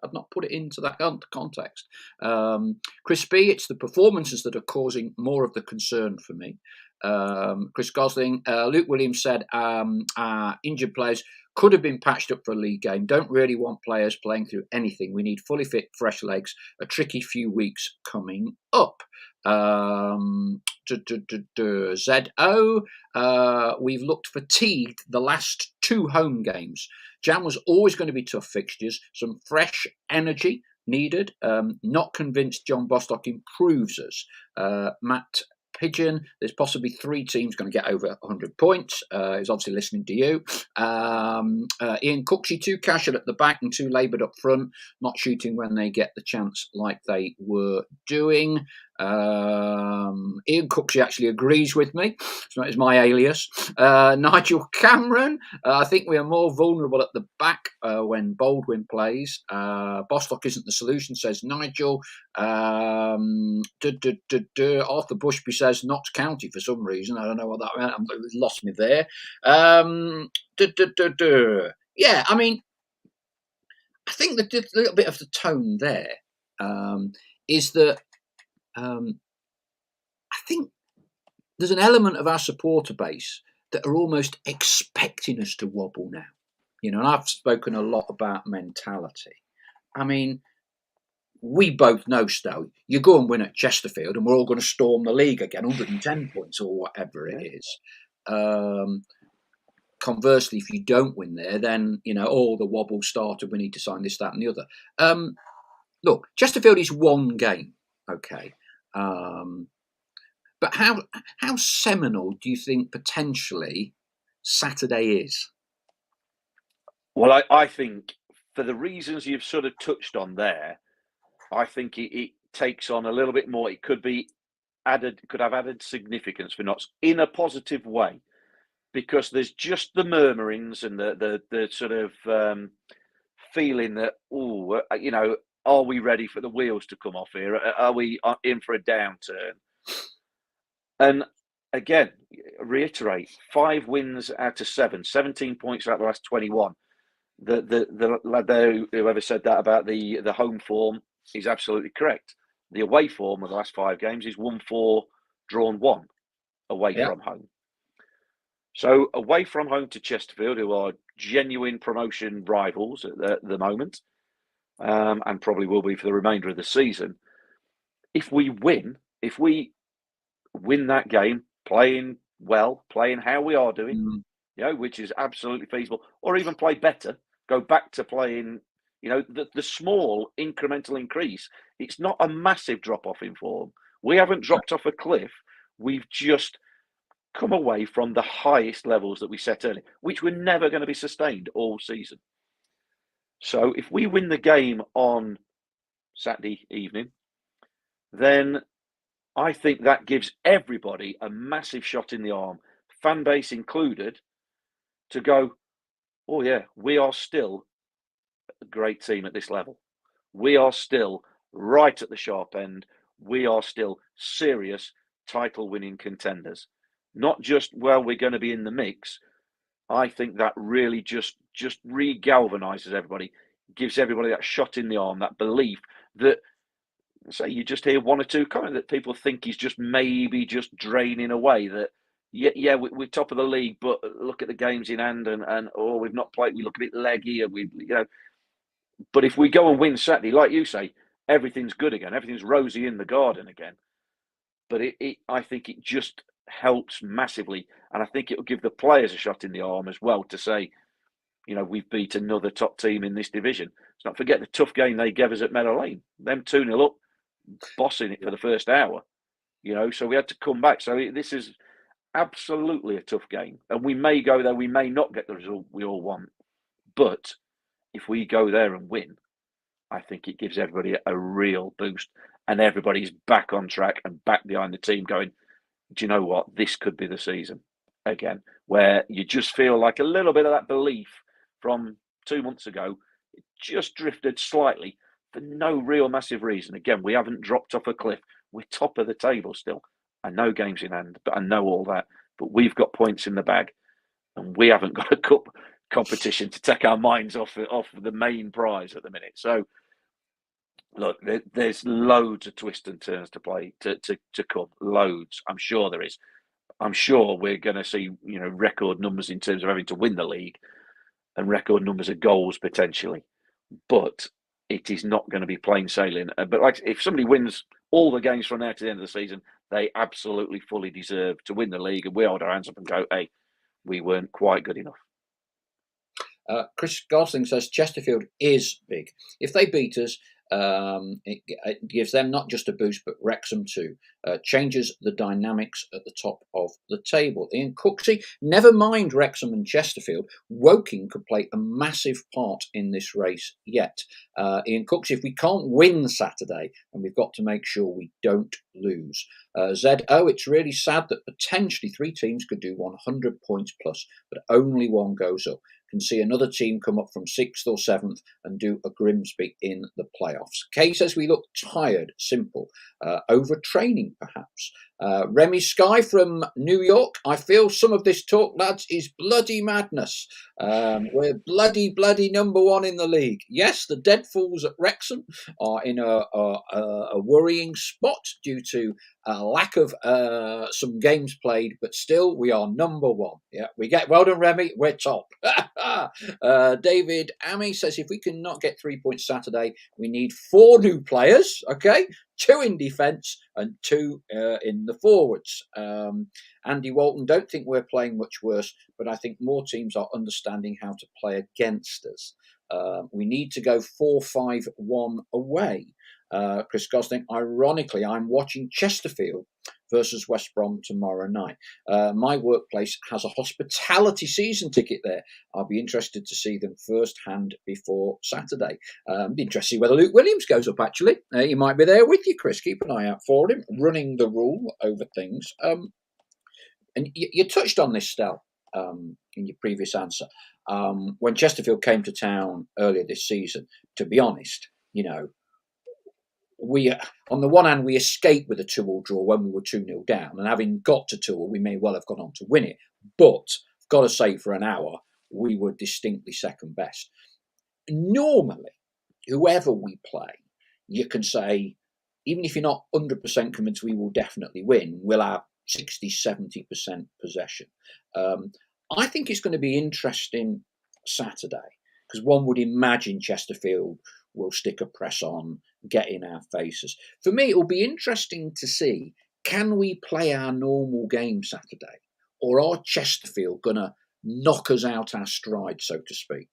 Chris B, it's the performances that are causing more of the concern for me. Chris Gosling, Luke Williams said injured players could have been patched up for a league game. Don't really want players playing through anything. We need fully fit, fresh legs. A tricky few weeks coming up. ZO, we've looked fatigued the last 2 home games. Jan was always going to be tough fixtures. Some fresh energy needed. Not convinced John Bostock improves us. Matt Pigeon, there's possibly 3 teams going to get over 100 points. He's obviously listening to you. Ian Cooksey, 2 casual at the back and 2 laboured up front, not shooting when they get the chance like they were doing. Ian Cooksey actually agrees with me. It's my alias. Nigel Cameron, I think we are more vulnerable at the back when Baldwin plays. Bostock isn't the solution, says Nigel. Arthur Bushby says Notts County for some reason. I don't know what that meant. It lost me there. Yeah, I mean, I think the little bit of the tone there is that I think there's an element of our supporter base that are almost expecting us to wobble now. And I've spoken a lot about mentality. I mean, we both know, Stowe, you go and win at Chesterfield and we're all going to storm the league again, 110 points or whatever it is. Conversely, if you don't win there, then, all the wobble started, we need to sign this, that and the other. Look, Chesterfield is 1 game, okay. But how seminal do you think potentially Saturday is? Well, I think for the reasons you've sort of touched on there, I think it takes on a little bit more. It could have added significance for Notts in a positive way, because there's just the murmurings and the sort of feeling that, are we ready for the wheels to come off here? Are we in for a downturn? And again, reiterate, 5 wins out of 7, 17 points out of the last 21. The lad there, whoever said that about the home form, is absolutely correct. The away form of the last 5 games is 1-4, drawn 1 away from home. So away from home to Chesterfield, who are genuine promotion rivals at the moment, and probably will be for the remainder of the season. If we win that game, playing well, playing how we are doing, which is absolutely feasible, or even play better, go back to playing, the small incremental increase. It's not a massive drop off in form. We haven't dropped off a cliff. We've just come away from the highest levels that we set early, which were never going to be sustained all season. So if we win the game on Saturday evening, then I think that gives everybody a massive shot in the arm, fan base included, to go, oh yeah, we are still a great team at this level. We are still right at the sharp end. We are still serious title-winning contenders. Not just, well, we're going to be in the mix. I think that really just re-galvanizes everybody, gives everybody that shot in the arm, that belief that, say, you just hear one or two comments that people think is just maybe just draining away, that, we're top of the league, but look at the games in hand and we've not played, we look a bit leggy, and but if we go and win Saturday, like you say, everything's good again, everything's rosy in the garden again. But I think it just helps massively, and I think it'll give the players a shot in the arm as well to say, we've beat another top team in this division. Let's not forget the tough game they gave us at Meadow Lane. Them 2-0 up, bossing it for the first hour. So we had to come back. So this is absolutely a tough game, and we may go there, we may not get the result we all want, but if we go there and win, I think it gives everybody a real boost, and everybody's back on track and back behind the team going, do you know what? This could be the season again, where you just feel like a little bit of that belief from 2 months ago, it just drifted slightly for no real massive reason. Again, we haven't dropped off a cliff. We're top of the table still. I know games in hand, but I know all that. But we've got points in the bag, and we haven't got a cup competition to take our minds off the main prize at the minute. So, look, there's loads of twists and turns to play to come. Loads, I'm sure there is. I'm sure we're going to see record numbers in terms of having to win the league, and record numbers of goals potentially. But it is not going to be plain sailing. But like, if somebody wins all the games from now to the end of the season, they absolutely fully deserve to win the league, and we hold our hands up and go, hey, we weren't quite good enough. Chris Gosling says Chesterfield is big. If they beat us, it gives them not just a boost, but Wrexham too. Changes the dynamics at the top of the table. Ian Cooksey, never mind Wrexham and Chesterfield, Woking could play a massive part in this race yet. Ian Cooksey, if we can't win Saturday, then we've got to make sure we don't lose. ZO, it's really sad that potentially 3 teams could do 100 points plus, but only one goes up. Can see another team come up from 6th or 7th and do a Grimsby in the playoffs. Kay says we look tired, simple, overtraining perhaps. Remy Sky from New York, I feel some of this talk, lads, is bloody madness. We're bloody number 1 in the league. Yes, the dead fools at Wrexham are in a worrying spot due to a lack of some games played, but still we are number 1. Yeah, we get well done, Remy. We're top. David Amy says if we cannot get 3 points Saturday, we need 4 new players. Okay, 2 in defence and 2 in the forwards. Andy Walton, don't think we're playing much worse, but I think more teams are understanding how to play against us. We need to go 4-5-1 away. Chris Gosling, ironically, I'm watching Chesterfield versus West Brom tomorrow night. My workplace has a hospitality season ticket there. I'll be interested to see them firsthand before Saturday. Be interested to see whether Luke Williams goes up, actually. He might be there with you, Chris. Keep an eye out for him, running the rule over things. And you touched on this, Stel, in your previous answer. When Chesterfield came to town earlier this season, to be honest, we, on the one hand, we escaped with a 2-2 draw when we were 2-0 down, and having got to 2-2, we may well have gone on to win it. But I've got to say, for an hour, we were distinctly second best. Normally, whoever we play, you can say, even if you're not 100% convinced we will definitely win, we'll have 60-70% possession. I think it's going to be interesting Saturday, because one would imagine Chesterfield will stick a press on, get in our faces. For me, it will be interesting to see, can we play our normal game Saturday, or are Chesterfield going to knock us out our stride, so to speak?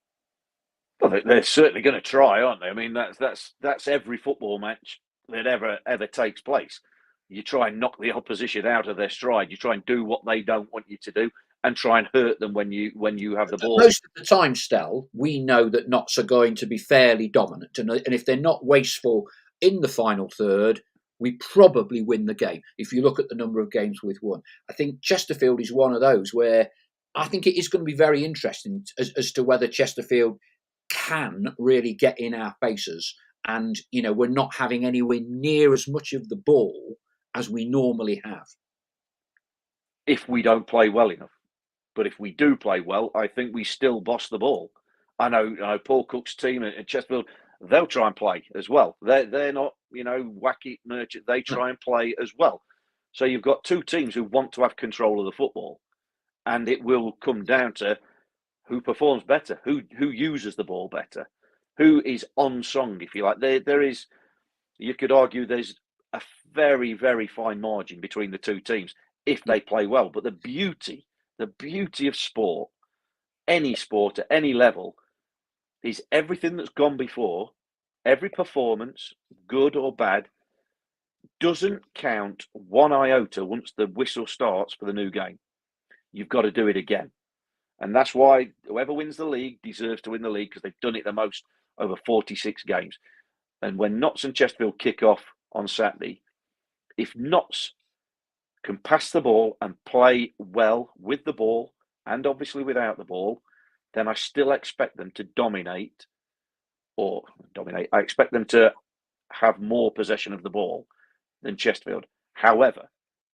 Well, they're certainly going to try, aren't they? I mean, that's every football match that ever takes place. You try and knock the opposition out of their stride. You try and do what they don't want you to do, and try and hurt them when you have the ball. Most of the time, Stel, we know that Notts are going to be fairly dominant, and if they're not wasteful in the final third, we probably win the game. If you look at the number of games we've won, I think Chesterfield is one of those where I think it is going to be very interesting as to whether Chesterfield can really get in our faces, and we're not having anywhere near as much of the ball as we normally have. If we don't play well enough. But if we do play well, I think we still boss the ball. I know Paul Cook's team at Chesterfield, they'll try and play as well. They're not, wacky merchant. They try and play as well. So you've got two teams who want to have control of the football, and it will come down to who performs better, who uses the ball better, who is on song, if you like. There is, you could argue, there's a very, very fine margin between the two teams if they play well. But the beauty of sport, any sport at any level, is everything that's gone before, every performance, good or bad, doesn't count one iota once the whistle starts for the new game. You've got to do it again. And that's why whoever wins the league deserves to win the league, because they've done it the most over 46 games. And when Notts and Chesterfield kick off on Saturday, if Notts can pass the ball and play well with the ball, and obviously without the ball, then I still expect them to dominate. I expect them to have more possession of the ball than Chesterfield. However,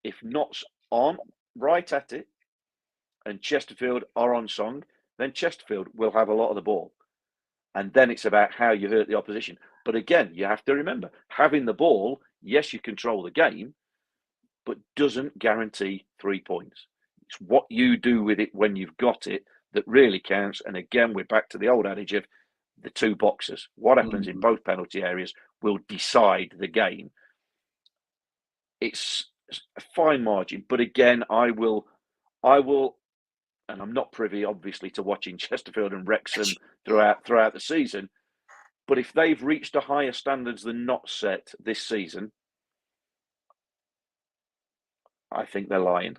if Notts aren't right at it and Chesterfield are on song, then Chesterfield will have a lot of the ball. And then it's about how you hurt the opposition. But again, you have to remember, having the ball, yes, you control the game, but doesn't guarantee 3 points. It's what you do with it when you've got it that really counts. And again, we're back to the old adage of the two boxers. What happens in both penalty areas will decide the game. It's a fine margin, but again, I will, and I'm not privy, obviously, to watching Chesterfield and Wrexham throughout the season. But if they've reached a higher standards than Notts set this season, I think they're lying.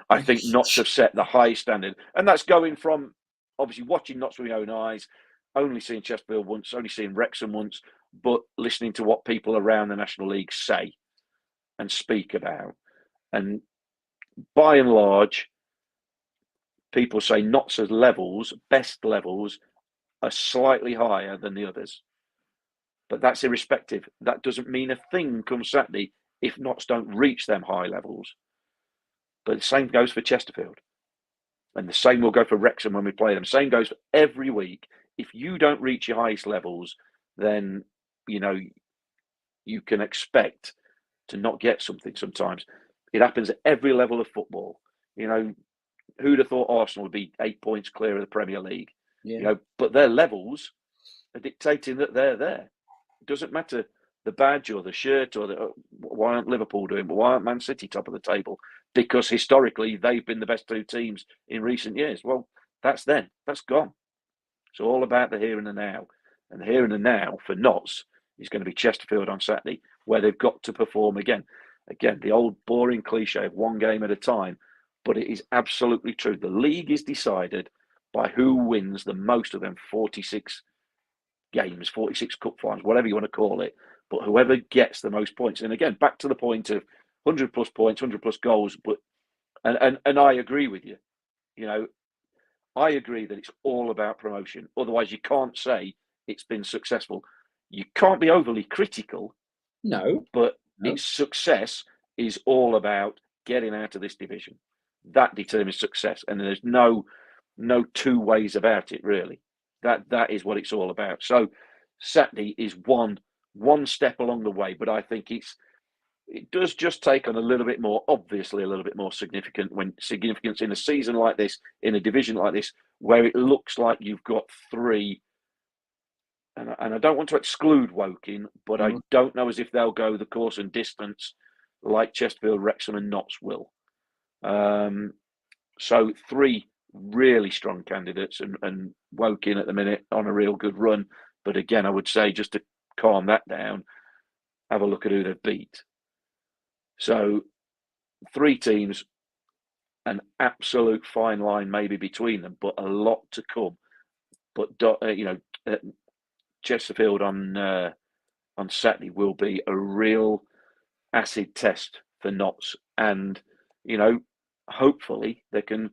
I think Notts have set the high standard. And that's going from, obviously, watching Notts with my own eyes, only seeing Chesterfield once, only seeing Wrexham once, but listening to what people around the National League say and speak about. And by and large, people say Notts' levels, best levels, are slightly higher than the others. But that's irrespective. That doesn't mean a thing come Saturday if Notts don't reach them high levels. But the same goes for Chesterfield. And the same will go for Wrexham when we play them. Same goes for every week. If you don't reach your highest levels, then, you can expect to not get something sometimes. It happens at every level of football. Who'd have thought Arsenal would be 8 points clear of the Premier League? Yeah. But their levels are dictating that they're there. It doesn't matter the badge or the shirt or why aren't Liverpool doing, but why aren't Man City top of the table? Because historically they've been the best two teams in recent years. Well, that's then. That's gone. It's all about the here and the now. And the here and the now for Notts is going to be Chesterfield on Saturday, where they've got to perform again. Again, the old boring cliche of one game at a time, but it is absolutely true. The league is decided by who wins the most of them 46 games, 46 cup finals, whatever you want to call it. But whoever gets the most points, and again, back to the point of 100 plus points, 100 plus goals. But and I agree with you. I agree that it's all about promotion. Otherwise, you can't say it's been successful. You can't be overly critical No. but No. its success is all about getting out of this division. That determines success, and there's no two ways about it, really. That is what it's all about. So Saturday is one step along the way, but I think it does just take on a little bit more, obviously a little bit more significance in a season like this, in a division like this, where it looks like you've got three. And I don't want to exclude Woking, but I don't know as if they'll go the course and distance like Chesterfield, Wrexham, and Notts will. So three really strong candidates, and Woking at the minute on a real good run. But again, I would say, just to calm that down, have a look at who they've beat. So three teams, an absolute fine line maybe between them, but a lot to come. But Chesterfield on Saturday will be a real acid test for Notts, and hopefully they can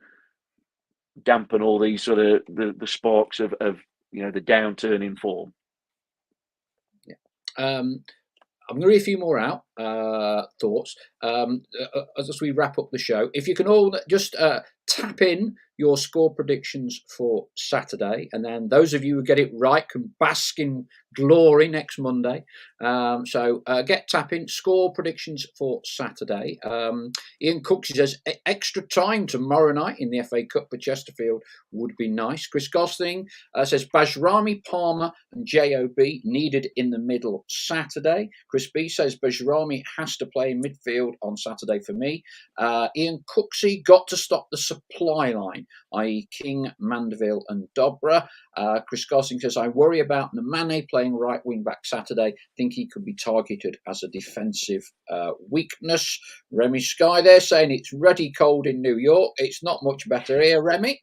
dampen all these sort of the sparks of the downturn in form. Yeah. I'm going to read a few more out thoughts as we wrap up the show. If you can all just tap in your score predictions for Saturday, and then those of you who get it right can bask in glory next Monday. So get tapping score predictions for Saturday. Ian Cooks says extra time tomorrow night in the FA Cup for Chesterfield would be nice. Chris Gosling says Bajrami, Palmer and JOB needed in the middle Saturday. Chris B says Bajrami has to play in midfield on Saturday for me. Ian Cooksey got to stop the supply line, i.e. King, Mandeville and Dobra. Chris Gosling says I worry about Nemane playing right wing back Saturday. Think he could be targeted as a defensive weakness. Remy Sky there saying it's ruddy cold in New York. It's not much better here, Remy.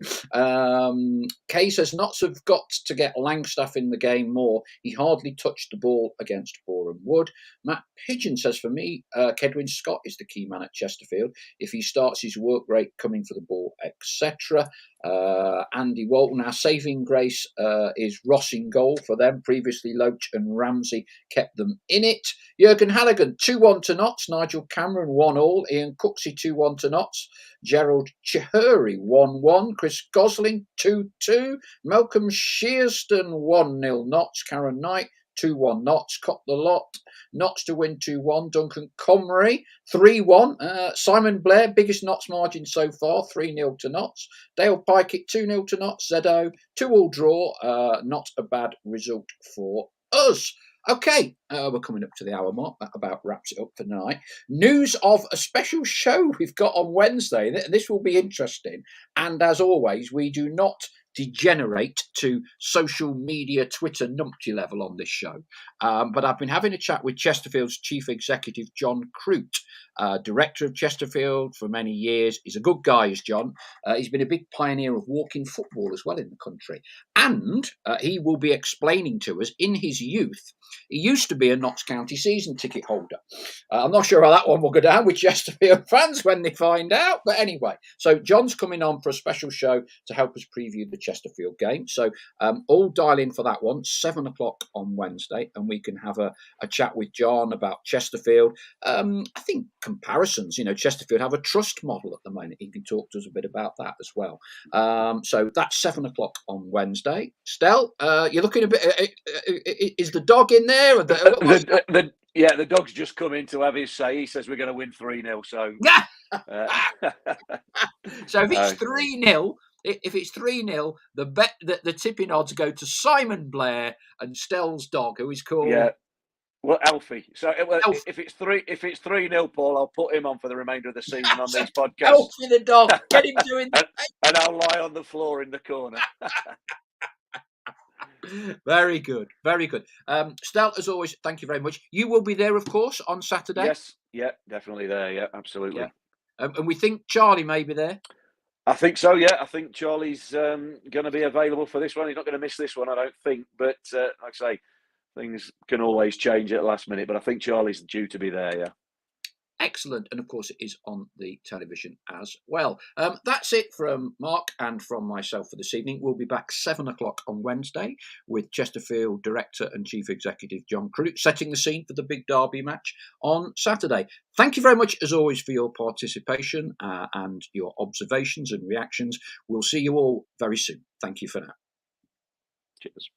Kay says Notts have got to get Langstaff in the game more. He hardly touched the ball against Boreham Wood. Matt Pigeon says for me, Kedwin Scott is the key man at Chesterfield. If he starts his work rate coming for the ball, etc. Andy Walton, our saving grace is Ross in goal for them. Previously, Loach and Ramsey kept them in it. Jurgen Halligan, 2-1 to Notts. Nigel Cameron, 1-1. Ian Cooksey, 2-1 to Notts. Gerald Chihuri, 1-1. Chris Gosling, 2-2. Malcolm Shearston, 1-0 Notts. Karen Knight, 2-1 Notts. Cop the lot. Notts to win 2-1. Duncan Comrie, 3-1. Simon Blair, biggest Notts margin so far, 3-0 to Notts. Dale Pike, 2-0 to Notts. Zedo, 2-2 draw. Not a bad result for us. Okay, we're coming up to the hour mark. That about wraps it up for tonight. News of a special show we've got on Wednesday. This will be interesting. And as always, we do not degenerate to social media Twitter numpty level on this show. But I've been having a chat with Chesterfield's Chief Executive, John Crute, Director of Chesterfield for many years. He's a good guy, is John. He's been a big pioneer of walking football as well in the country. And he will be explaining to us, in his youth, he used to be a Notts County season ticket holder. I'm not sure how that one will go down with Chesterfield fans when they find out. But anyway, so John's coming on for a special show to help us preview the Chesterfield game. So all dial in for that one, 7 o'clock on Wednesday, and we can have a chat with John about Chesterfield. I think comparisons, Chesterfield have a trust model at the moment. He can talk to us a bit about that as well. So that's 7 o'clock on Wednesday. Stel, you're looking a bit. Is the dog in there? The dog's just come in to have his say. He says we're going to win 3-0. So, so if it's 3-0. If it's 3-0, the tipping odds go to Simon Blair and Stell's dog, who is called Alfie. So Alfie. if it's 3-0, Paul, I'll put him on for the remainder of the season on these podcasts. Alfie the dog, get him doing that, and I'll lie on the floor in the corner. Very good, very good. Stel, as always, thank you very much. You will be there, of course, on Saturday. Yes, yeah, definitely there. Yeah, absolutely. Yeah. And we think Charlie may be there. I think so, yeah. I think Charlie's going to be available for this one. He's not going to miss this one, I don't think. But like I say, things can always change at the last minute. But I think Charlie's due to be there, yeah. excellent. And of course, it is on the television as well. That's it from Mark and from myself for this evening. We'll be back 7 o'clock on Wednesday with Chesterfield Director and Chief Executive John Crute setting the scene for the big derby match on Saturday. Thank you very much, as always, for your participation and your observations and reactions. We'll see you all very soon. Thank you for now. Cheers.